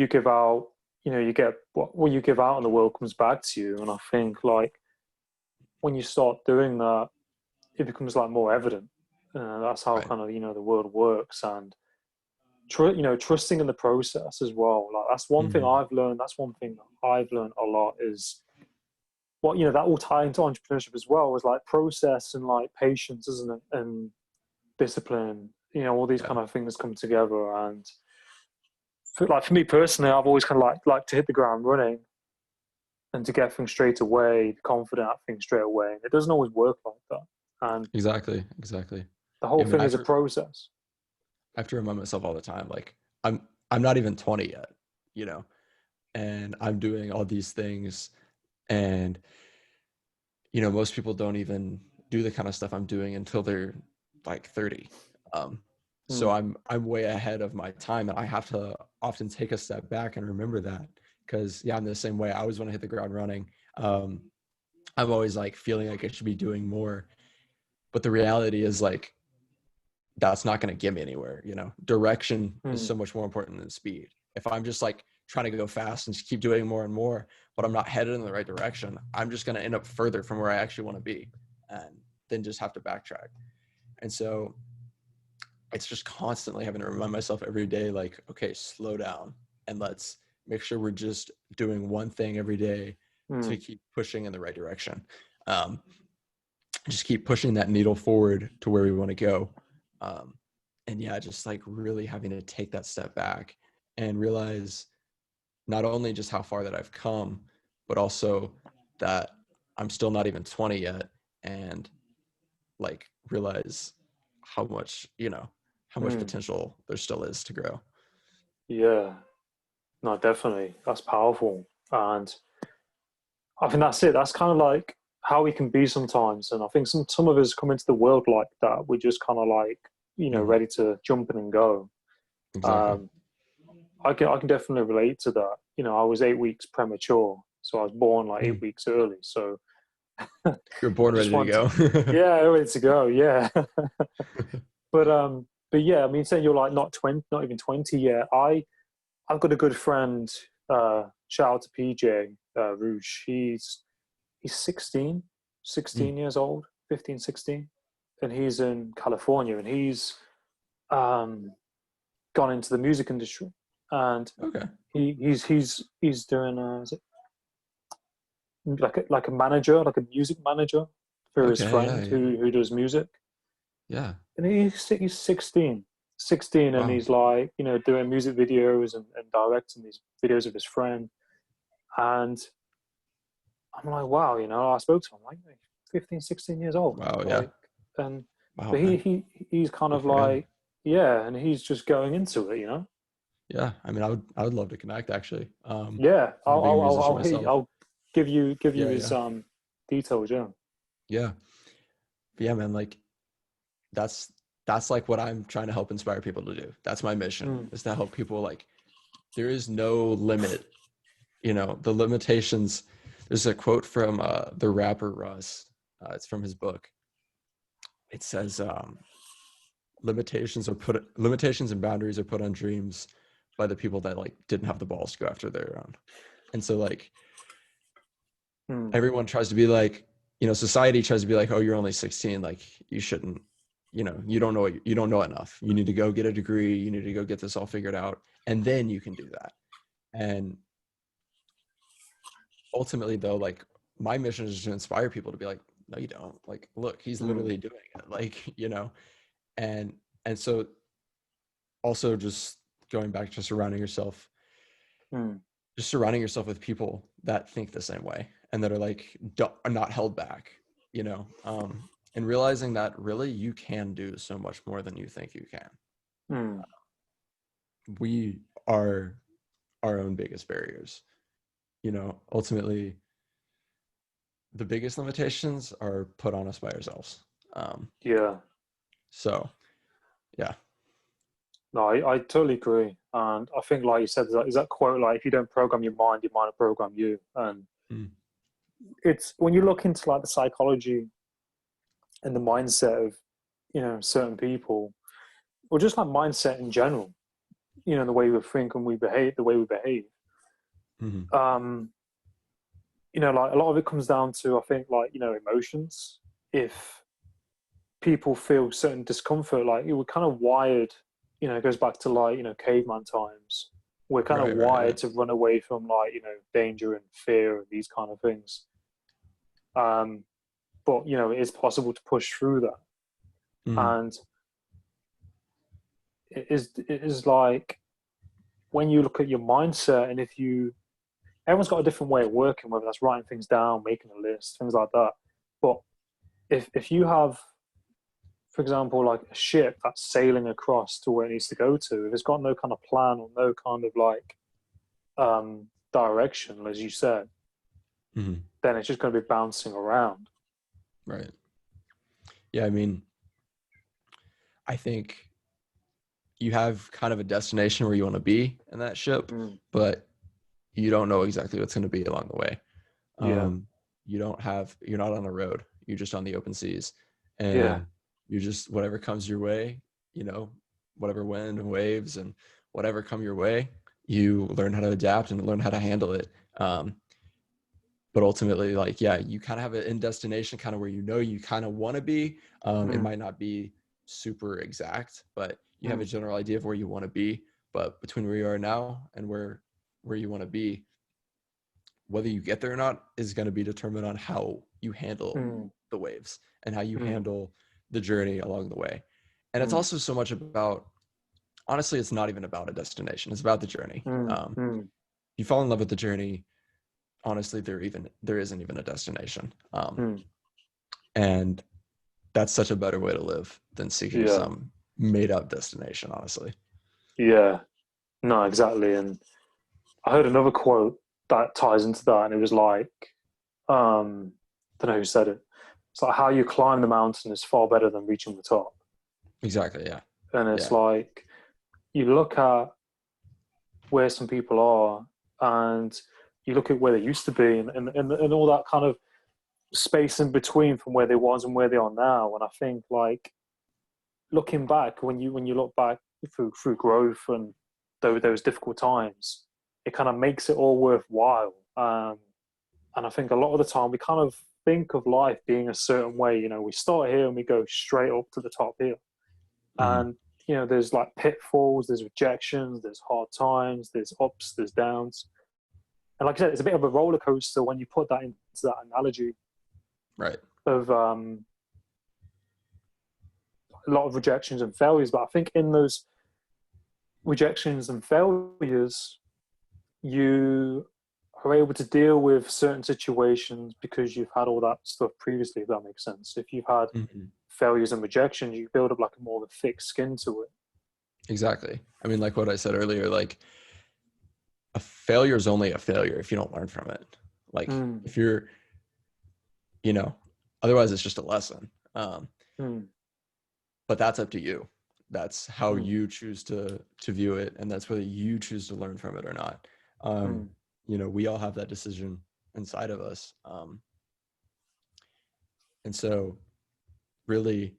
give out, you get what you give out and the world comes back to you. And I think like when you start doing that, it becomes like more evident. That's how Right. kind of the world works, and trusting in the process as well. Like that's one thing Mm-hmm. I've learned. That's one thing that I've learned a lot is what that will tie into entrepreneurship as well, is like process and like patience, isn't it? And discipline. All these Yeah, kind of things come together. And for me personally, I've always kind of like to hit the ground running and to get things straight away, confident at things straight away. And it doesn't always work like that. And exactly. the whole Yeah, I mean, thing is a process. I have to remind myself all the time, like I'm not even 20 yet, you know, and I'm doing all these things, and most people don't even do the kind of stuff I'm doing until they're like 30. Um, so Mm, I'm way ahead of my time, and I have to often take a step back and remember that, because I'm the same way. I always want to hit the ground running. Um, I'm always like feeling like I should be doing more, but the reality is like that's not going to get me anywhere. Direction is mm, so much more important than speed. If I'm just like trying to go fast and just keep doing more and more, but I'm not headed in the right direction, I'm just going to end up further from where I actually want to be, and then just have to backtrack. And so it's just constantly having to remind myself every day, like, okay, slow down, and let's make sure we're just doing one thing every day to mm. keep pushing in the right direction. Um, just keep pushing that needle forward to where we want to go. Um, and yeah, just like really having to take that step back and realize not only just how far that I've come, but also that I'm still not even 20 yet, and like realize how much, how much Mm. potential there still is to grow. Yeah, no, definitely. That's powerful. And I think that's it. That's kind of like how we can be sometimes. And I think some of us come into the world like that. We're just kind of like, Mm-hmm. ready to jump in and go. Exactly. Um, I can definitely relate to that. I was 8 weeks premature. So I was born like Mm. 8 weeks early. So You're born I just ready to want to, go. yeah, ready to go. Yeah. But yeah, I mean, saying you're like not 20, not even 20 yet. I've got a good friend, shout out to PJ, Rouge. He's 16, Mm. 16 years old, 15, 16, and he's in California, and he's um, gone into the music industry, and Okay. he's doing is it like a manager, like a music manager for his Okay. Yeah. friend Yeah. who does music, Yeah. and he's 16, and Wow. he's like doing music videos and directing these videos of his friend, and I'm like, wow, I spoke to him like 15, 16 years old. Wow. Yeah. Like, and, Wow, but man. he's kind Good of for him. like, yeah, and he's just going into it. Yeah. I mean, I would love to connect actually. Yeah, I'm a big musician myself. I'll give you Yeah. his Yeah. details. Yeah. Yeah. But yeah, man. Like that's that's like what I'm trying to help inspire people to do. That's my mission, Mm, is to help people. Like there is no limit. The limitations. There's a quote from the rapper Russ. It's from his book. It says, limitations and boundaries are put on dreams by the people that like didn't have the balls to go after their own. And so like mm, everyone tries to be like, society tries to be like, oh, you're only 16, like you shouldn't, you don't know enough. You need to go get a degree, you need to go get this all figured out, and then you can do that. And ultimately though, like my mission is to inspire people to be like, no, you don't. Like, look, he's mm, literally doing it. Like, and so also just going back to mm, surrounding yourself with people that think the same way and that are like are not held back, and realizing that really you can do so much more than you think you can. mm. We are our own biggest barriers. Ultimately the biggest limitations are put on us by ourselves. Yeah. So yeah. No, I totally agree. And I think, like you said, is that quote, like, if you don't program your mind will program you. And Mm. it's when you look into like the psychology and the mindset of, certain people, or just like mindset in general, the way we think and we behave, the way we behave. Mm-hmm. Um, like a lot of it comes down to, I think, like, emotions. If people feel certain discomfort, like we're kind of wired, it goes back to like, caveman times. We're kind of Right. wired to run away from like, danger and fear and these kind of things. But it is possible to push through that. Mm-hmm. And it is like when you look at your mindset, and if you everyone's got a different way of working, whether that's writing things down, making a list, things like that. But if you have, for example, like a ship that's sailing across to where it needs to go to, if it's got no kind of plan or no kind of like direction, as you said, Mm-hmm. then it's just going to be bouncing around. Right. Yeah, I mean, I think you have kind of a destination where you want to be in that ship, Mm. but you don't know exactly what's going to be along the way. Yeah, You're not on a road. You're just on the open seas, yeah, and you're just whatever comes your way, whatever wind and waves and whatever come your way, you learn how to adapt and learn how to handle it. But ultimately, like, yeah, you kind of have an end destination kind of where you kind of want to be. It mm. might not be super exact, but you have a Mm. general idea of where you want to be. But between where you are now and where you want to be, whether you get there or not is going to be determined on how you handle Mm. the waves and how you Mm. handle the journey along the way. And it's Mm. also so much about, honestly, it's not even about a destination. It's about the journey. Mm. Mm. You fall in love with the journey. Honestly, there isn't even a destination. Mm. And that's such a better way to live than seeking Yeah, some made up destination, honestly. yeah, no, exactly. And I heard another quote that ties into that, and it was like, don't know who said it. It's like how you climb the mountain is far better than reaching the top. Exactly. Yeah. And it's Yeah. like you look at where some people are, and you look at where they used to be, and all that kind of space in between from where they was and where they are now. And I think like looking back, when you look back through growth and those difficult times, it kind of makes it all worthwhile. And I think a lot of the time we kind of think of life being a certain way. We start here and we go straight up to the top here. Mm-hmm. And there's like pitfalls, there's rejections, there's hard times, there's ups, there's downs. And like I said, it's a bit of a roller coaster when you put that into that analogy Right. of a lot of rejections and failures. But I think in those rejections and failures, you are able to deal with certain situations because you've had all that stuff previously, if that makes sense. If you've had Mm-hmm. failures and rejections, you build up like a more of a thick skin to it. Exactly. I mean, like what I said earlier, like a failure is only a failure if you don't learn from it. Like Mm. if you're, you know, otherwise it's just a lesson. Mm. But that's up to you. That's how Mm. you choose to view it, and that's whether you choose to learn from it or not. Mm. We all have that decision inside of us. And so really,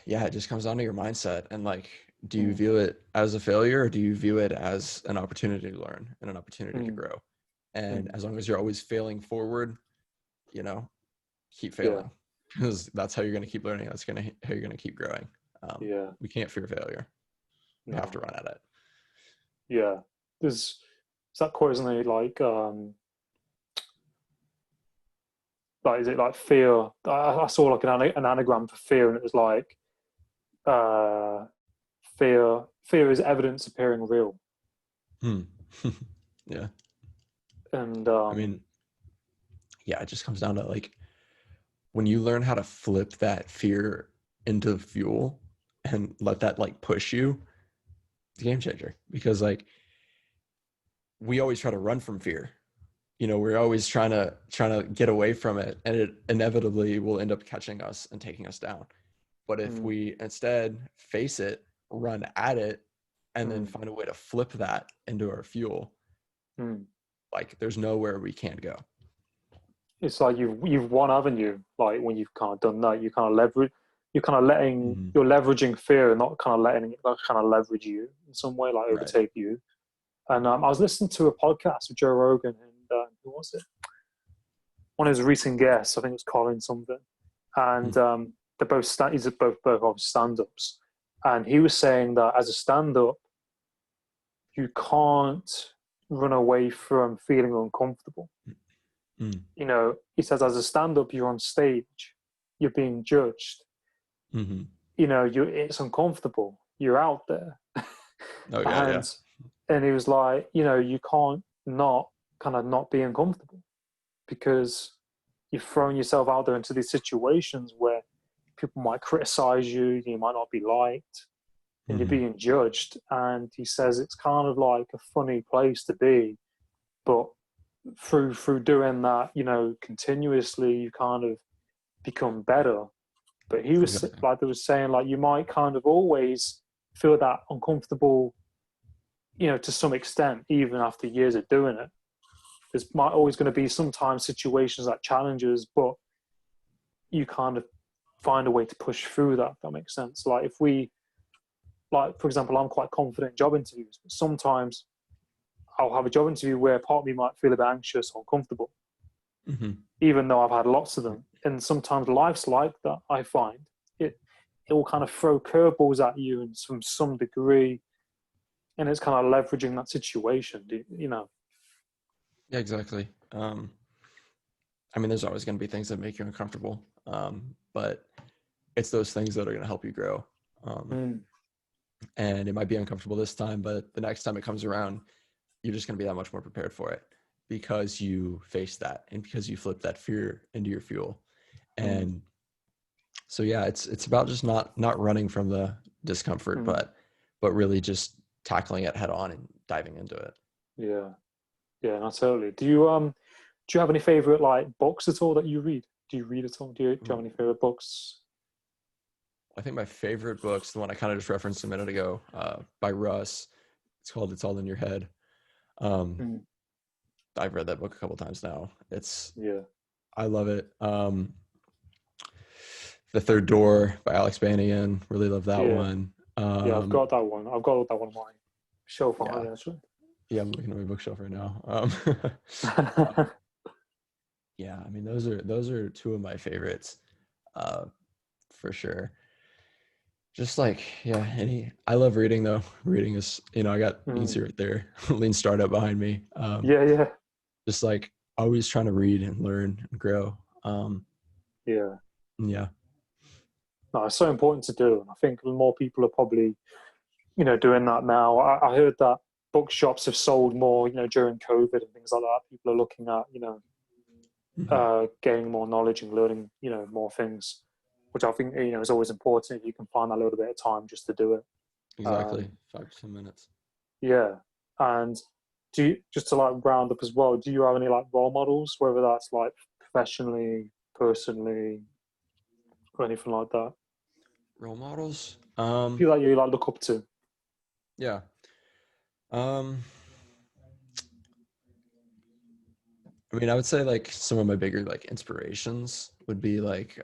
yeah, it just comes down to your mindset and like, do you Mm. view it as a failure or do you view it as an opportunity to learn and an opportunity to Mm. grow? And Mm. as long as you're always failing forward, you know, keep Yeah. failing because that's how you're going to keep learning. How you're going to keep growing. Yeah. We can't fear failure. We have to No. run at it. Yeah. There's that quote, isn't it? Like is it like fear? I saw like an anagram for fear, and it was like uh, fear is evidence appearing real. Hmm. Yeah. And I mean, yeah, it just comes down to like when you learn how to flip that fear into fuel and let that like push you, it's a game changer because like we always try to run from fear, we're always trying to get away from it, and it inevitably will end up catching us and taking us down. But if mm, we instead face it, run at it, and then mm, find a way to flip that into our fuel, mm. like there's nowhere we can't go. It's like you've one avenue. Like when you've kind of done that, you kind of leverage. Mm-hmm. You're leveraging fear and not kind of letting it like, kind of leverage you in some way, like Right. overtake you. And I was listening to a podcast with Joe Rogan, and who was it? One of his recent guests, I think it was Colin something, and they're both he's both stand-ups, and he was saying that as a stand-up, you can't run away from feeling uncomfortable. Mm-hmm. He says as a stand-up, you're on stage, you're being judged. Mm-hmm. It's uncomfortable. You're out there, Oh yeah, yeah. and he was like, you can't not be uncomfortable because you've thrown yourself out there into these situations where people might criticize you, you might not be liked, and you're Mm-hmm. being judged. And he says it's kind of like a funny place to be, but through doing that, continuously, you kind of become better. But he was Exactly. like, they was saying like you might kind of always feel that uncomfortable, to some extent, even after years of doing it. There's might always going to be sometimes situations like challenges, but you kind of find a way to push through that. If that makes sense. Like if we, like for example, I'm quite confident in job interviews, but sometimes I'll have a job interview where part of me might feel a bit anxious or uncomfortable, Mm-hmm. even though I've had lots of them. And sometimes life's like that. I find it will kind of throw curveballs at you in some degree, and it's kind of leveraging that situation. Yeah, exactly. I mean, there's always going to be things that make you uncomfortable, but it's those things that are going to help you grow. Um, Mm, and it might be uncomfortable this time, but the next time it comes around, you're just going to be that much more prepared for it because you face that and because you flip that fear into your fuel. mm, And so, yeah, it's about just not running from the discomfort, mm. but really just tackling it head on and diving into it. Yeah, yeah, no, totally. Do you have any favorite like books at all that you read? Do you read at all? Do you have any Ooh. favorite books? I think my favorite book's the one I kind of just referenced a minute ago, by Russ. It's called "It's All in Your Head." Um, Mm, I've read that book a couple times now. yeah, I love it. The Third Door by Alex Banayan. Really love that yeah, one. yeah. I've got that one. I've got that one on my shelf behind Yeah, me actually. yeah. I'm looking at my bookshelf right now. Yeah, I mean those are two of my favorites, uh, for sure. Just like, yeah, I love reading though. Reading is, you can Mm, see right there, Lean Startup behind me. yeah, yeah, Just like always trying to read and learn and grow. yeah. Yeah. No, it's so important to do, and I think more people are probably doing that now. I heard that bookshops have sold more, during COVID and things like that. People are looking at, Hmm. gaining more knowledge and learning, more things, which I think, is always important if you can find that little bit of time just to do it. Exactly. Um, 5 to 10 minutes. yeah. And just to like round up as well, do you have any like role models, whether that's like professionally, personally, or anything like that? Role models. People that you like look up to? Yeah. Um, I mean, I would say like some of my bigger like inspirations would be like,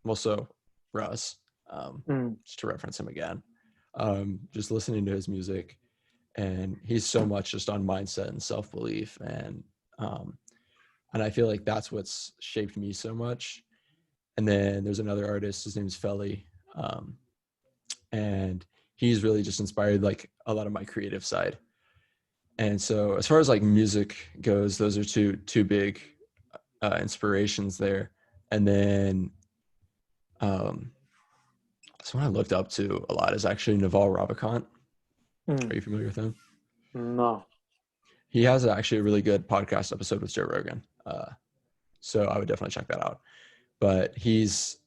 also Russ, Mm, just to reference him again. Just listening to his music, and he's so much just on mindset and self-belief, um, and I feel like that's what's shaped me so much. And then there's another artist, his name's Felly, um, and he's really just inspired like a lot of my creative side. And so as far as like music goes, those are two big, inspirations there. And then, um, someone I looked up to a lot is actually Naval Ravikant. Are mm, you familiar with him? no. He has actually a really good podcast episode with Joe Rogan. So I would definitely check that out. But he's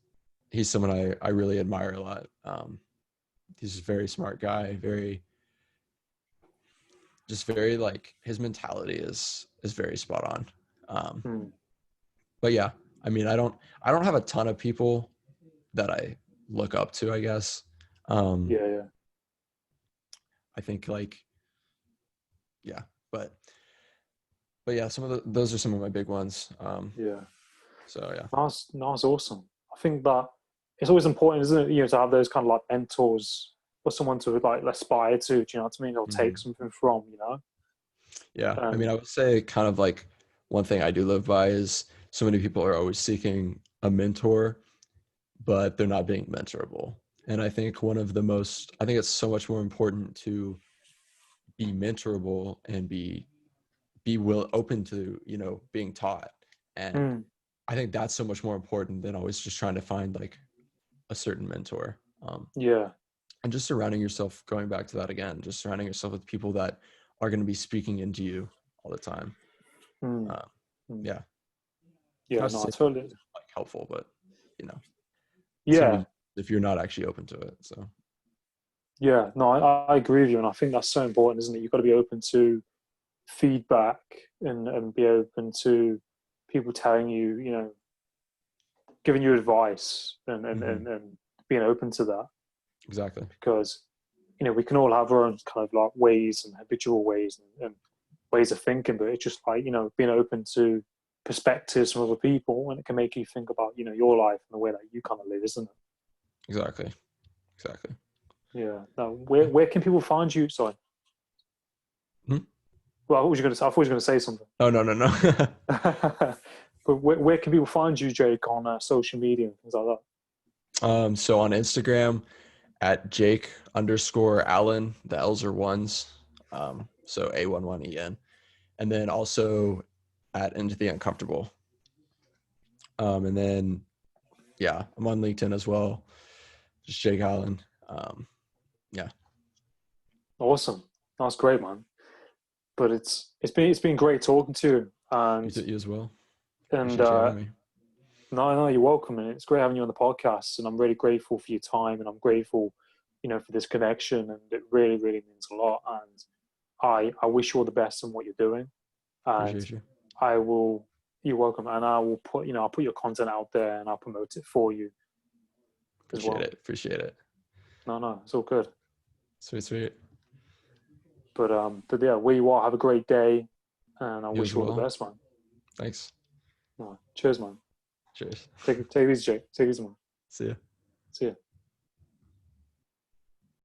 someone I really admire a lot. He's a very smart guy, very just very like his mentality is very spot on. Mm. But yeah, I mean, I don't have a ton of people that I look up to, I guess. Yeah, yeah. I think like, yeah, but yeah, those are some of my big ones. Yeah. So yeah. That's awesome. I think that it's always important, isn't it, to have those kind of like mentors or someone to like aspire to, do you know what I mean? Or take Mhm. something from, Yeah. I mean, And I would say kind of like one thing I do live by is so many people are always seeking a mentor, but they're not being mentorable. And I think I think it's so much more important to be mentorable and open to, being taught. And mm, I think that's so much more important than always just trying to find like a certain mentor. yeah. And just surrounding yourself, going back to that again, just surrounding yourself with people that are going to be speaking into you all the time. Mm, Uh, mm. yeah. Yeah, Not to no, I say totally. it's like helpful, but you know, it's going to Yeah, be if you're not actually open to it. So yeah, no, I agree with you. And I think that's so important, isn't it? You've got to be open to feedback and be open to people telling you, giving you advice hmm and being open to that exactly. because, we can all have our own kind of like ways and habitual ways and ways of thinking, but it's just like, being open to perspectives from other people and it can make you think about, your life and the way that you kind of live, isn't it? Exactly. Exactly. Yeah. Now, Yeah. where can people find you? Sorry. Hmm? Well, what was you going to say? I thought you were going to say something. Oh, no, no, no. But where can people find you, Jake, on social media and things like that? So on Instagram at Jake_Allen, the L's are ones. So A11EN. And then also at Into the Uncomfortable. And then, yeah, I'm on LinkedIn as well. Just Jake Allen. Yeah. Awesome. That's great, man. But it's been great talking to you, You as well. and Appreciate you having me. no, you're welcome, and it's great having you on the podcast. And I'm really grateful for your time, and I'm grateful, for this connection, and it really, really means a lot. And I wish you all the best in what you're doing, and Appreciate you. I will. You're welcome, and I will I'll put your content out there, and I'll promote it for you as Appreciate well. it. Appreciate it. No, it's all good. Sweet, sweet. But yeah, where you are, have a great day, and I You wish as you all the well. best, man. Thanks. No, cheers, man. Cheers. Take it easy, Jake. Take it easy, man. See ya. See ya.